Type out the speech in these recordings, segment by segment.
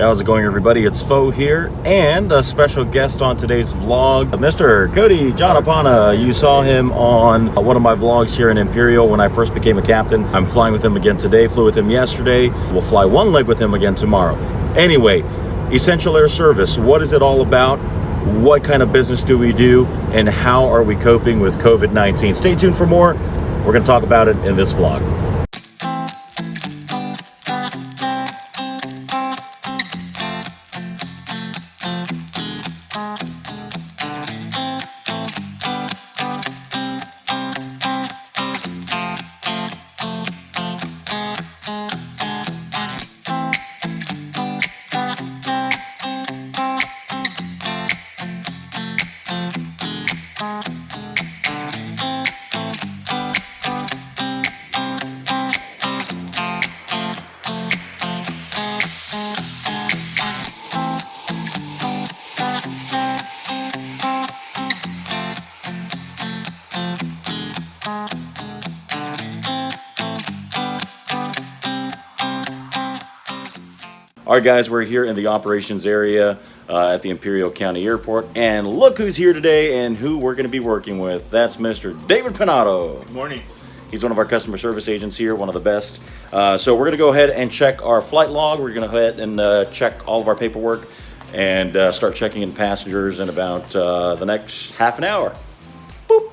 How's it going, everybody? It's Fo here, and a special guest on today's vlog, Mr. Cody Janapana. You saw him on one of my vlogs here in Imperial when I first became a captain. I'm flying with him again today, flew with him yesterday. We'll fly one leg with him again tomorrow. Anyway, Essential Air Service, what is it all about? What kind of business do we do, and how are we coping with COVID-19? Stay tuned for more. We're going to talk about it in this vlog. All right, guys, we're here in the operations area at the Imperial County Airport, and look who's here today and who we're going to be working with. That's Mr. David Pinato. Good morning. He's one of our customer service agents here, one of the best. So we're going to go ahead and check our flight log. We're going to go ahead and check all of our paperwork and start checking in passengers in about the next half an hour. Boop.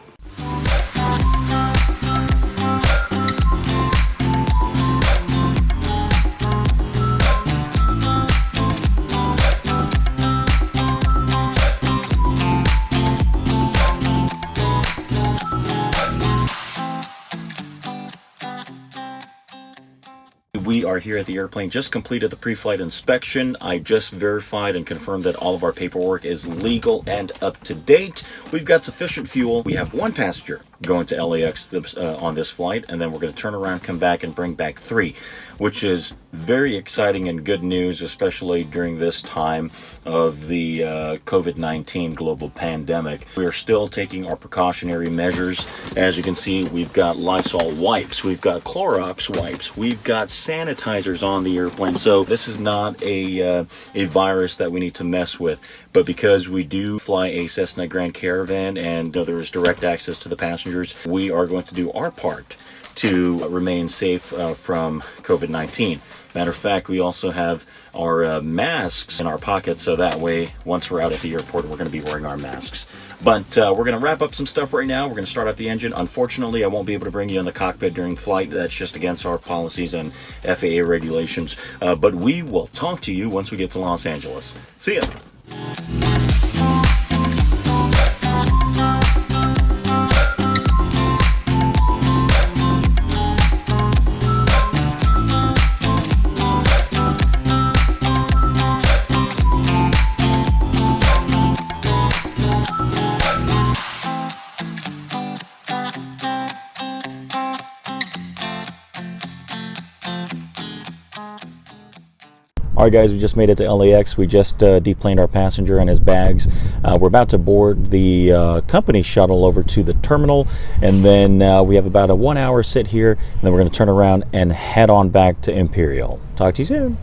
We are here at the airplane, just completed the pre-flight inspection. I just verified and confirmed that all of our paperwork is legal and up to date. We've got sufficient fuel. We have one passenger going to LAX on this flight, and then we're going to turn around, come back, and bring back 3, which is very exciting and good news, especially during this time of the COVID-19 global pandemic. We are still taking our precautionary measures. As you can see, we've got Lysol wipes, we've got Clorox wipes, we've got sanitizers on the airplane. So this is not a virus that we need to mess with. But because we do fly a Cessna Grand Caravan and there's direct access to the passengers, we are going to do our part to remain safe from COVID-19. Matter of fact, we also have our masks in our pockets, so that way, once we're out at the airport, we're going to be wearing our masks. But we're going to wrap up some stuff right now. We're going to start out the engine. Unfortunately, I won't be able to bring you in the cockpit during flight. That's just against our policies and FAA regulations. But we will talk to you once we get to Los Angeles. See ya! All right, guys, we just made it to LAX. We just deplaned our passenger and his bags. We're about to board the company shuttle over to the terminal, and then we have about a 1-hour sit here, and then we're going to turn around and head on back to Imperial. Talk to you soon.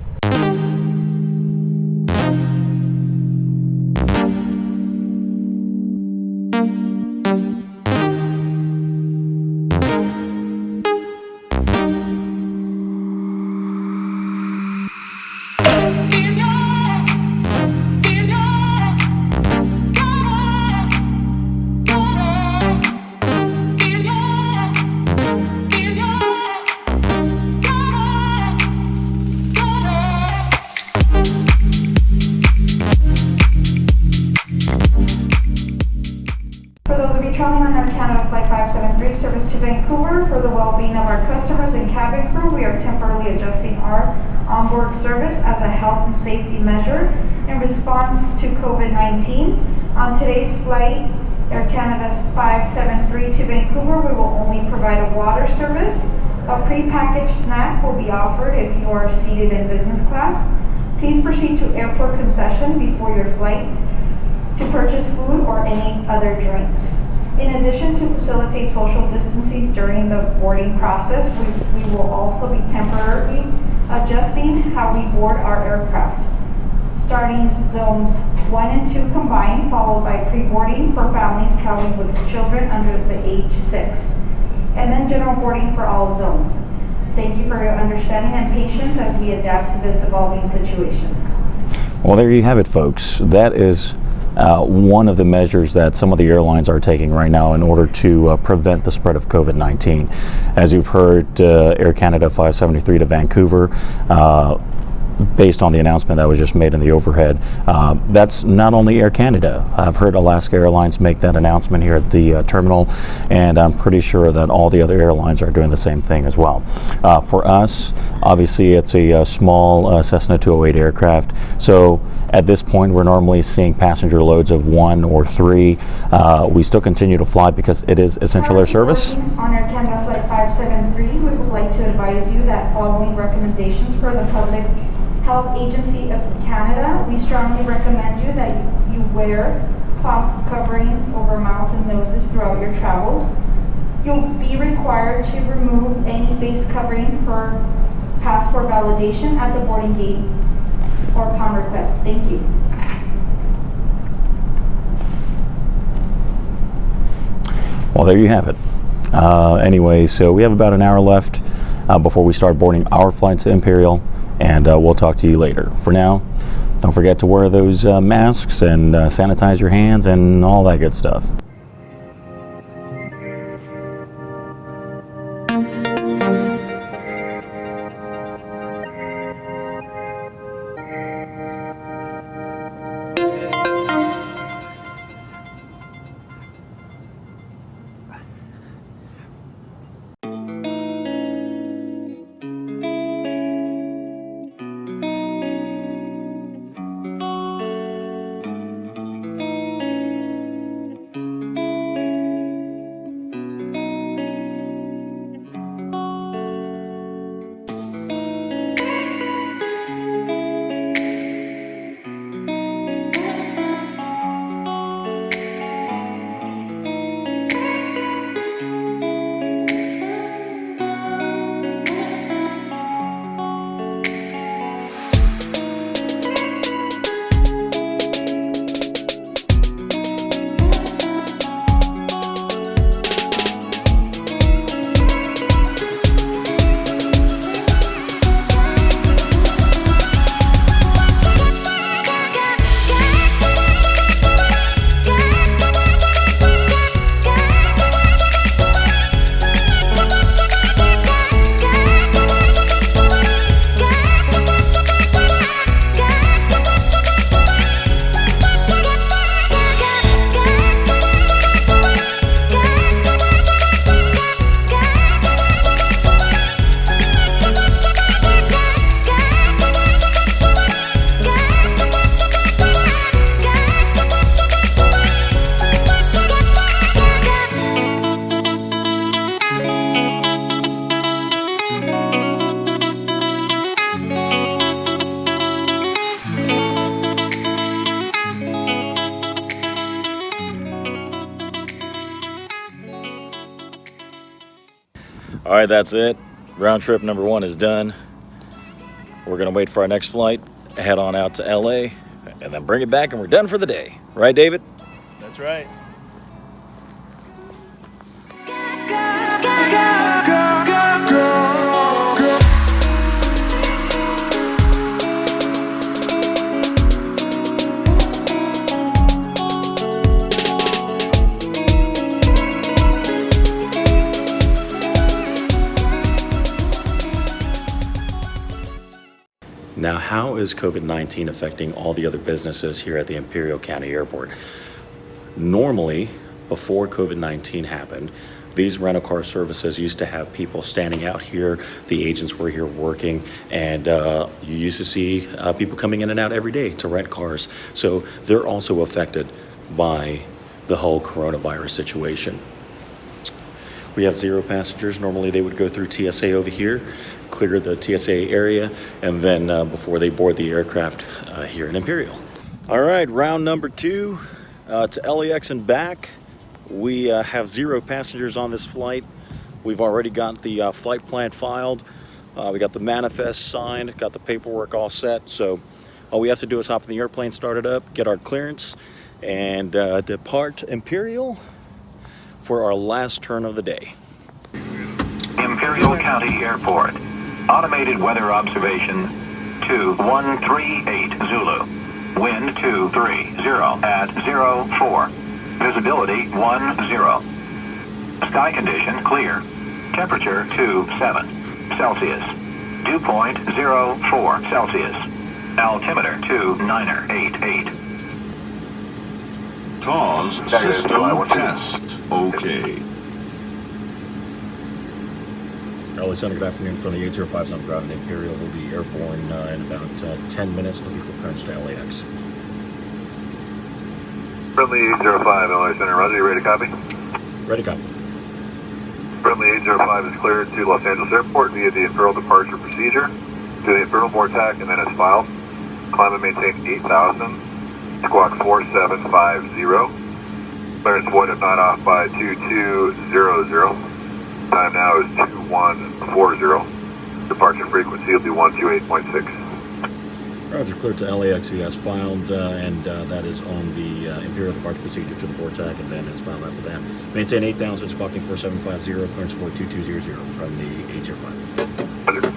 Traveling on Air Canada Flight 573 service to Vancouver, for the well-being of our customers and cabin crew, we are temporarily adjusting our onboard service as a health and safety measure in response to COVID-19. On today's flight, Air Canada 573 to Vancouver, we will only provide a water service. A pre-packaged snack will be offered if you are seated in business class. Please proceed to airport concession before your flight to purchase food or any other drinks. In addition, to facilitate social distancing during the boarding process, we will also be temporarily adjusting how we board our aircraft. starting zones 1 and 2 combined, followed by pre-boarding for families traveling with children under the age 6, and then general boarding for all zones. Thank you for your understanding and patience as we adapt to this evolving situation. Well, there you have it, folks. That is one of the measures that some of the airlines are taking right now in order to prevent the spread of COVID-19. As you've heard, Air Canada 573 to Vancouver, based on the announcement that was just made in the overhead. That's not only Air Canada. I've heard Alaska Airlines make that announcement here at the terminal, and I'm pretty sure that all the other airlines are doing the same thing as well. For us, obviously it's a small Cessna 208 aircraft, so at this point we're normally seeing passenger loads of 1 or 3. We still continue to fly because it is essential air service. On Air Canada Flight 573, we would like to advise you that following recommendations for the Public Health Agency of Canada, we strongly recommend you that you wear cloth coverings over mouths and noses throughout your travels. You'll be required to remove any face covering for passport validation at the boarding gate or upon request. Thank you. Well, there you have it. Anyway, so we have about an hour left before we start boarding our flight to Imperial, and we'll talk to you later. For now, don't forget to wear those masks and sanitize your hands and all that good stuff. All right, that's it. Round trip number 1 is done. We're gonna wait for our next flight, head on out to LA, and then bring it back, and we're done for the day. Right, David? That's right. Now, how is COVID-19 affecting all the other businesses here at the Imperial County Airport? Normally, before COVID-19 happened, these rental car services used to have people standing out here. The agents were here working, and you used to see people coming in and out every day to rent cars. So they're also affected by the whole coronavirus situation. We have 0 passengers. Normally they would go through TSA over here, clear the TSA area, and then before they board the aircraft here in Imperial. All right, round number 2 to LAX and back. We have 0 passengers on this flight. We've already got the flight plan filed. We got the manifest signed, got the paperwork all set. So All we have to do is hop in the airplane, start it up, get our clearance, and depart Imperial for our last turn of the day. Imperial County Airport. Automated weather observation 2138 Zulu. Wind 230 at 04. Visibility 10. Sky condition clear. Temperature 27 Celsius. Dew point 04 Celsius. Altimeter 2988. TAWS system test. Okay. Early Center, good afternoon from the 805 Sun Ground in Imperial. We'll be airborne in about 10 minutes, looking for clearance to LAX. Friendly 805, LA Center, Roger, you ready to copy? Ready, copy. Friendly 805 is cleared to Los Angeles Airport via the Imperial departure procedure. Do the Imperial VORTAC and then as filed. Climb and maintain 8,000. Squawk 4750. Clearance void if not off by 2200. Time now is 2140. Departure frequency will be 128.6. Roger, cleared to LAX as filed, and that is on the Imperial departure procedure to the VORTAC, and then as filed after that. Maintain 8,000, squawking 4750, clearance void 2200 from the 805. Roger.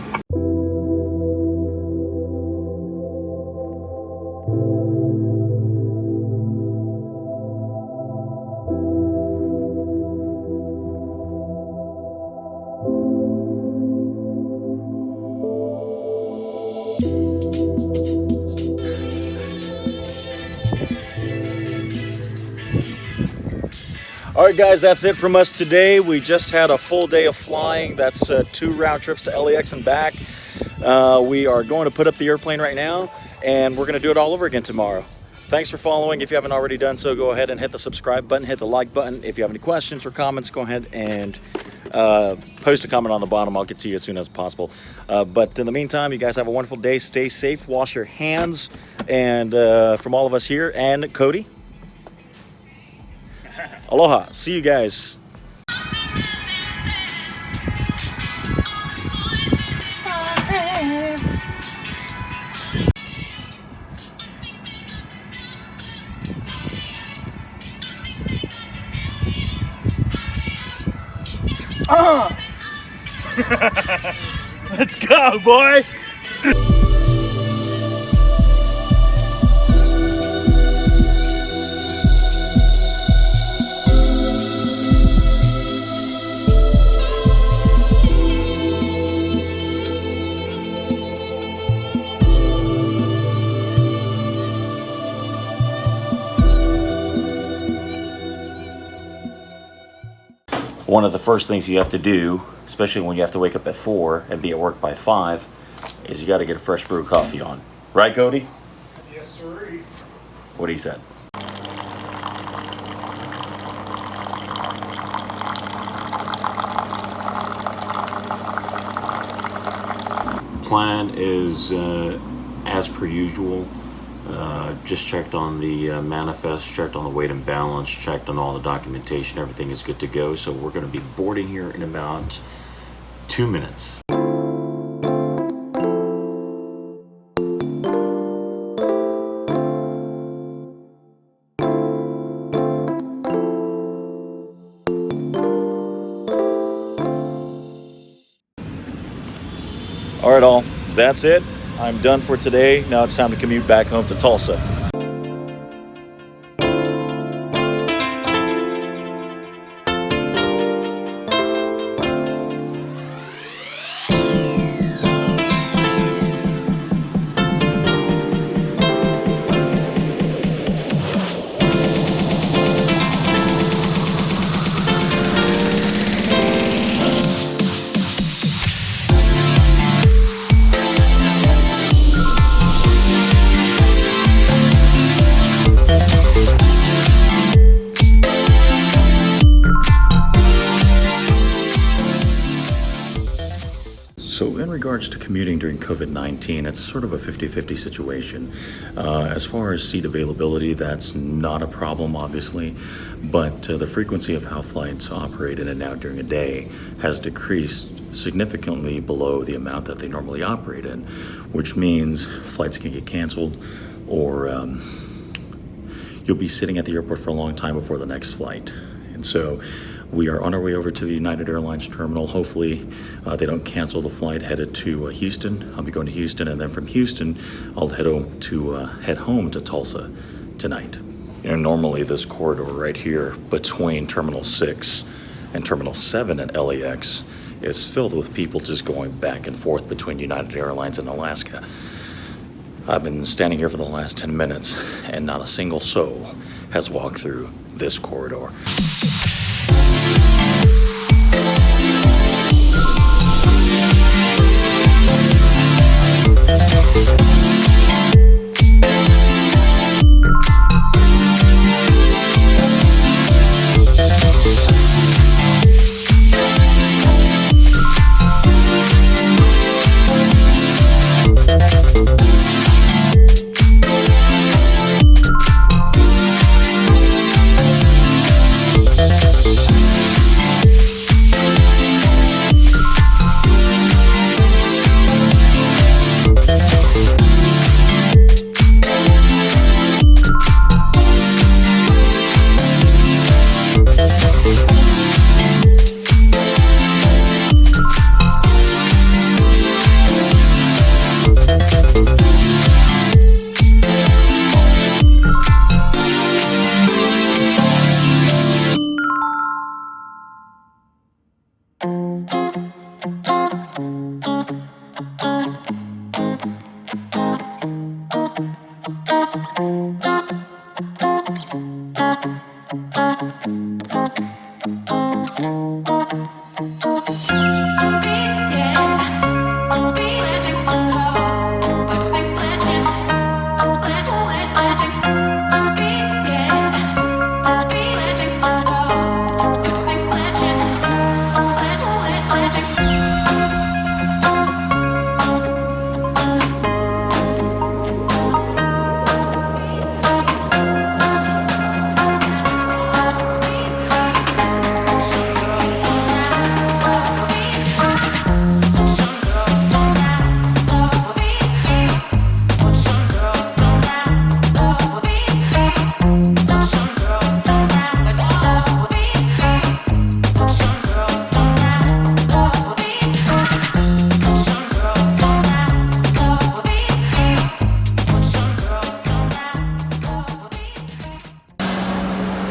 All right, guys, that's it from us today. We just had a full day of flying. That's 2 round trips to LAX and back. We are going to put up the airplane right now, and we're going to do it all over again tomorrow. Thanks for following. If you haven't already done so, go ahead and hit the subscribe button, hit the like button. If you have any questions or comments, go ahead and post a comment on the bottom. I'll get to you as soon as possible. But in the meantime, you guys have a wonderful day. Stay safe, wash your hands, and from all of us here and Cody, aloha. See you guys. Let's go, boy. One of the first things you have to do, especially when you have to wake up at 4 and be at work by 5, is you got to get a fresh brew of coffee on. Right, Cody? Yes, sir. What he said. Plan is as per usual. Just checked on the manifest, checked on the weight and balance, checked on all the documentation. Everything is good to go. So we're going to be boarding here in about 2 minutes. All right, all. That's it. I'm done for today. Now it's time to commute back home to Tulsa. So in regards to commuting during COVID-19, it's sort of a 50-50 situation. As far as seat availability, that's not a problem, obviously, but the frequency of how flights operate in and out during a day has decreased significantly below the amount that they normally operate in, which means flights can get canceled, or you'll be sitting at the airport for a long time before the next flight. And so we are on our way over to the United Airlines terminal. Hopefully they don't cancel the flight headed to Houston. I'll be going to Houston, and then from Houston I'll head home to Tulsa tonight. You know, normally this corridor right here between Terminal 6 and Terminal 7 at LAX is filled with people just going back and forth between United Airlines and Alaska. I've been standing here for the last 10 minutes, and not a single soul has walked through this corridor.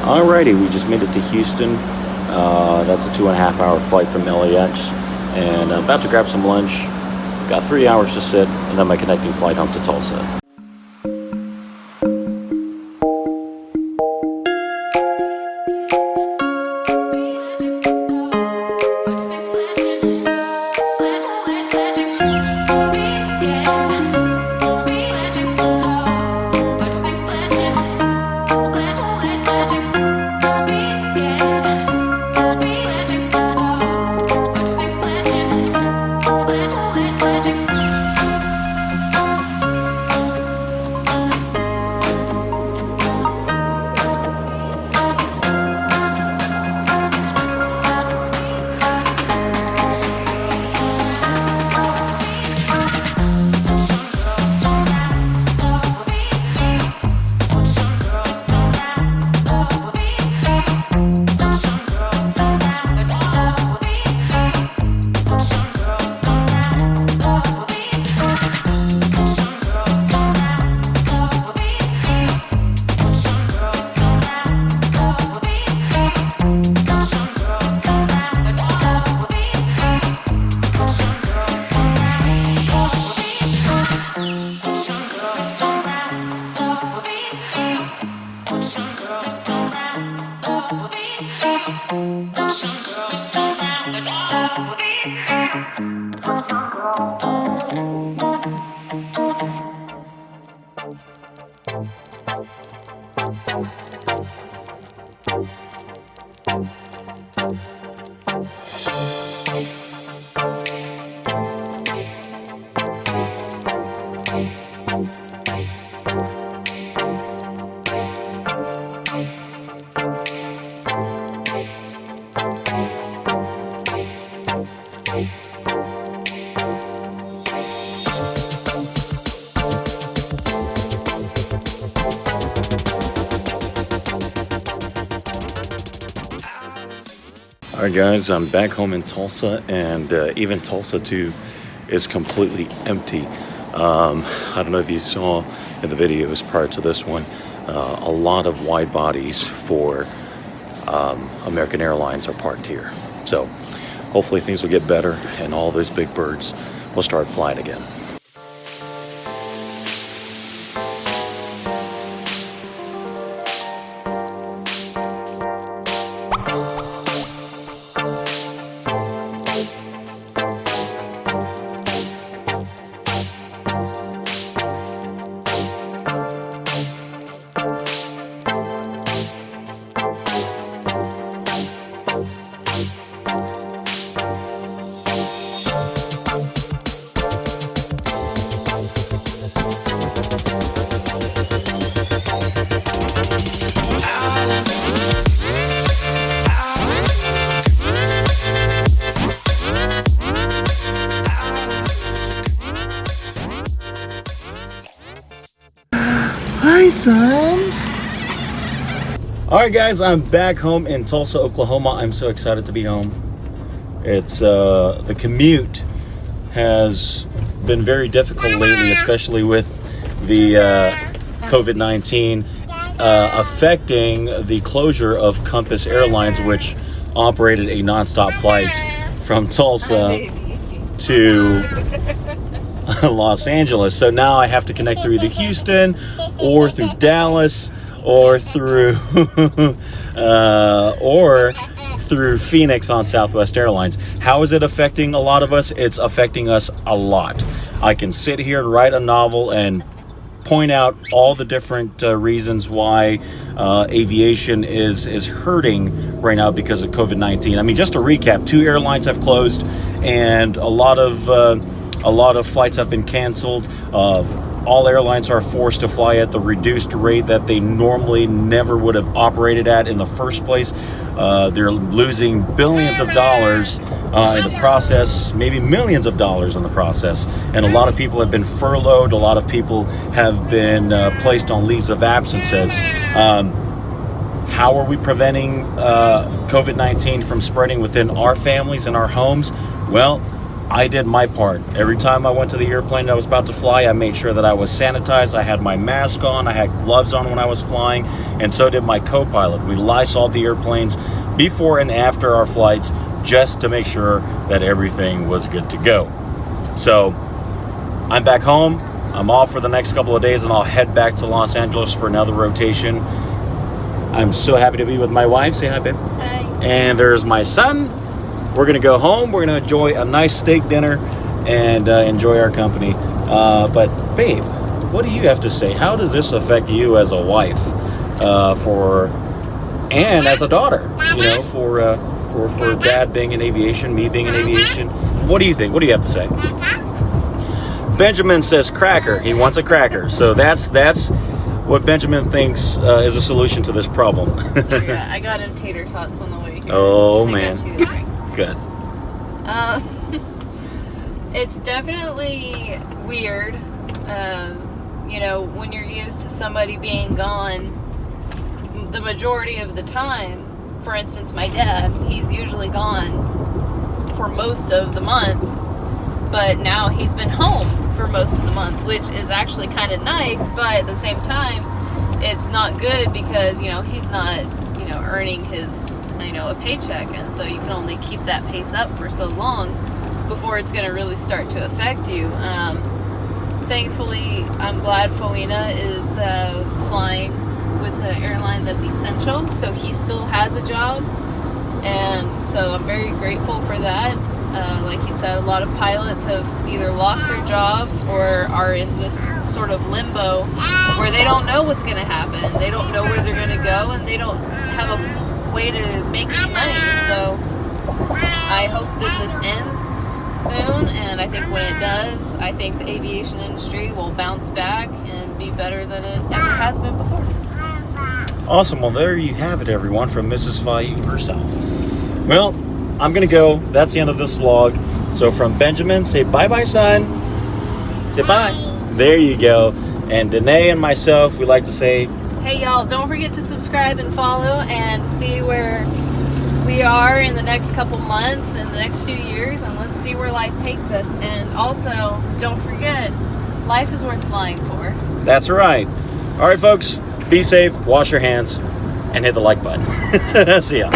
Alrighty, we just made it to Houston. That's a 2.5 hour flight from LAX, and I'm about to grab some lunch. Got 3 hours to sit, and then my connecting flight home to Tulsa. All right, guys, I'm back home in Tulsa, and even Tulsa, too, is completely empty. I don't know if you saw in the videos prior to this one, a lot of wide bodies for American Airlines are parked here. So hopefully things will get better and all those big birds will start flying again. Hi, son. All right, guys, I'm back home in Tulsa, Oklahoma. I'm so excited to be home. It's the commute has been very difficult lately, especially with the COVID-19 affecting the closure of Compass Airlines, which operated a nonstop flight from Tulsa to Los Angeles. So now I have to connect through either Houston or through Dallas or through through Phoenix on Southwest Airlines. How is it affecting a lot of us? It's affecting us a lot. I can sit here and write a novel and point out all the different reasons why aviation is hurting right now because of COVID-19. I mean, just to recap, 2 airlines have closed, and a lot of flights have been canceled. All airlines are forced to fly at the reduced rate that they normally never would have operated at in the first place. They're losing billions of dollars in the process, maybe millions of dollars in the process. And a lot of people have been furloughed. A lot of people have been placed on leaves of absences. How are we preventing COVID-19 from spreading within our families and our homes? Well, I did my part. Every time I went to the airplane that I was about to fly, I made sure that I was sanitized. I had my mask on. I had gloves on when I was flying, and so did my co-pilot. We Lysoled the airplanes before and after our flights just to make sure that everything was good to go. So I'm back home. I'm off for the next couple of days, and I'll head back to Los Angeles for another rotation. I'm so happy to be with my wife. Say hi, babe. Hi. And there's my son. We're going to go home. We're going to enjoy a nice steak dinner and enjoy our company. But, babe, what do you have to say? How does this affect you as a wife and as a daughter, for Dad being in aviation, me being in aviation? What do you think? What do you have to say? Benjamin says cracker. He wants a cracker. So that's what Benjamin thinks is a solution to this problem. Yeah, I got him tater tots on the way here. Oh, I man. got you a drink. Good. It's definitely weird. When you're used to somebody being gone the majority of the time. For instance, my dad, he's usually gone for most of the month, but now he's been home for most of the month, which is actually kind of nice, but at the same time, it's not good because, he's not, earning his a paycheck, and so you can only keep that pace up for so long before it's going to really start to affect you. Thankfully, I'm glad Foina is flying with an airline that's essential, so he still has a job, and so I'm very grateful for that. Like he said, a lot of pilots have either lost their jobs or are in this sort of limbo where they don't know what's going to happen, and they don't know where they're going to go, and they don't have a way to make any money. So I hope that this ends soon, and I think when it does, I think the aviation industry will bounce back and be better than it ever has been before. Awesome. Well, there you have it, everyone, from Mrs. Fayu herself. Well, I'm going to go. That's the end of this vlog. So from Benjamin, say bye-bye, son. Say bye. There you go. And Danae and myself, we like to say, hey, y'all, don't forget to subscribe and follow and see where we are in the next couple months and the next few years, and let's see where life takes us. And also, don't forget, life is worth flying for. That's right. All right, folks, be safe, wash your hands, and hit the like button. See ya.